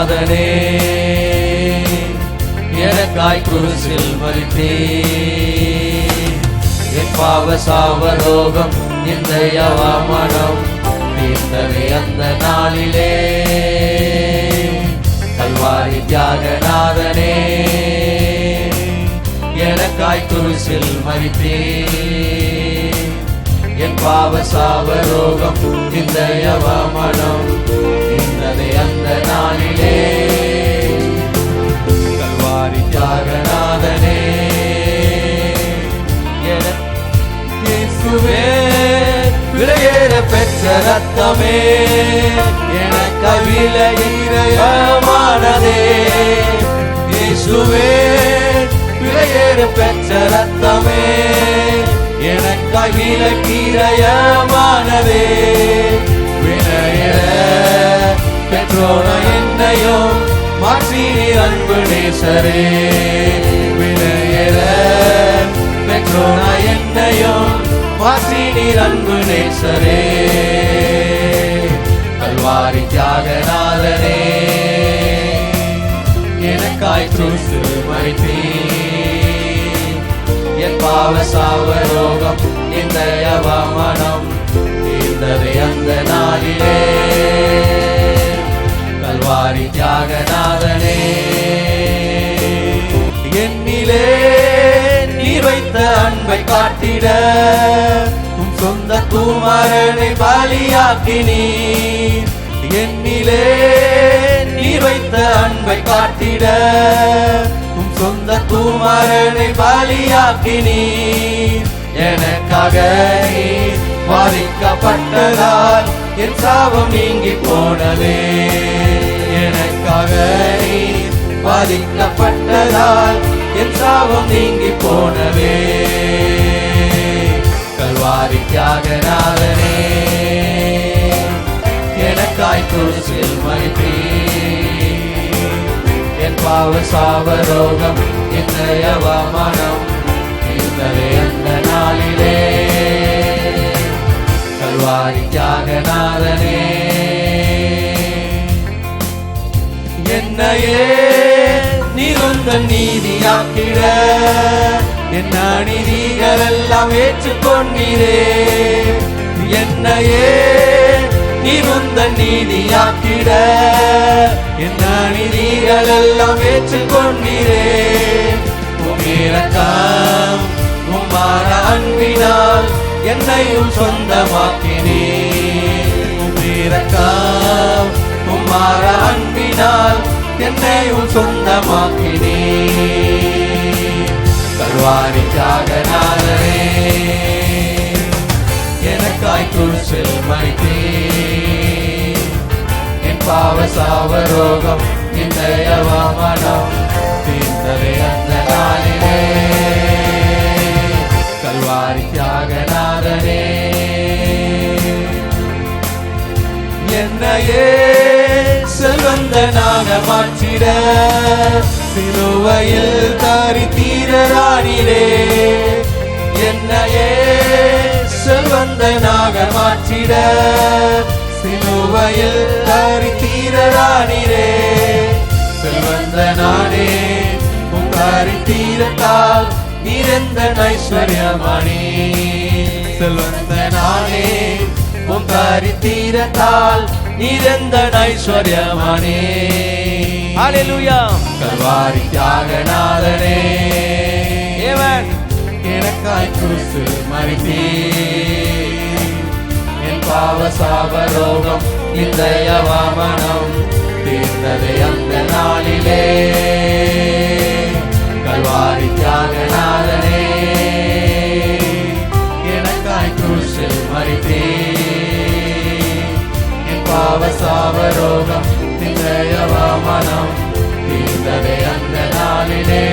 நாதனே, எனக்காய் குருசில் மரித்தே. என் பாவ சாவரோகம் இந்த அவமானம் தீர்ந்ததே அந்த நாளிலே. கல்வாரி தியாகநாதனே, எனக்காய் குருசில் மரித்தே. என் பாவ சாவரோகம் இந்த அவமானம் தீர்ந்ததே அந்த நாளிலே. கல்வாரி தியாகநாதனே, இயேசுவே விலையேற பெற்ற ரத்தமே, எனக்காய் விலையேறமானதே. இயேசுவே விலையேற பெற்ற ரத்தமே, எனக்காய் விலையேறமானதே. விலையேற பெற்றோன என்னையும் மாற்றி அன்பு நேசரே. விலையேற பெற்றோன என்னையும் மாற்றி அன்பு நேசரே. கல்வாரி தியாகநாதனே, எனக்காய் குருசில் மரித்தே. என் பாவ சாவரோகம் இந்த அவமானம் தீர்ந்ததே அந்த நாளிலே. கல்வாரி தியாகநாதனே, என்னிலே நீர் வைத்த அன்பை காட்டிட உம் சொந்த குமாரனை பலியாக்கினீர். என்னிலே நீர் வைத்த அன்பை காட்டிட உம் சொந்த குமாரனை பலியாக்கினீர். எனக்காக நீர் பாதிக்கப்பட்டதால் என் சாபம் நீங்கி போனதே. எனக்காக நீர் பாதிக்கப்பட்டதால் என் சாபம் நீங்கி போனதே. கல்வாரி தியாகநாதனே, எனக்காய் குருசில் மரித்தே. என் பாவ சாவரோகம் இந்த அவமானம் தீர்ந்ததே அந்த நாளிலே. கல்வாரி தியாகநாதனே, என்னையே நீர் உந்தன் நீதியாக்கிட என் அநீதிகள் எல்லாம் ஏற்றுக்கொண்டீரே. என்னையே நீர் உந்தன் நீதியாக்கிட என் அநீதிகள் எல்லாம் ஏற்றுக்கொண்டீரே. உம் இரக்கம் உம்மாற அன்பினால் என்னையும் சொந்தமாக்கினீர். உம் இரக்கம் உம்மாற அன்பினால் என்னையும் சொந்தமாக்கினீர். கல்வாரி தியாகநாதனே, எனக்காய் குருசில் மரித்தே. என் பாவ சாவரோகம் இந்த அவமானம் தீர்ந்ததே அந்த நாளிலே. கல்வாரி தியாகநாதனே, என்னையே செல்வந்தனாக மாற்றிட சிலுவையில் தரித்தீரரானீரே. என்னையே செல்வந்தனாக மாற்றிட சிலுவையில் தரித்தீரரானீரே. செல்வந்தனானே உம் தரித்தீரத்தால் நீரெந்த ஐஸ்வர்யமானே. செல்வந்தனானே உம் தரித்தீரத்தால் நீரெந்த ஐஸ்வர்யமானே. ஹல்லேலூயா. கல்வாரி தியாகநாதனே, எனக்காய் குருசில் மரித்தே. என் பாவ சாவரோகம் இந்த அவமானம் தீர்ந்ததே அந்த நாளிலே. கல்வாரி தியாகநாதனே, எனக்காய் குருசில் மரித்தே. என் பாவ சாவரோகம் இந்த அவமானம் தீர்ந்ததே அந்த நாளிலே.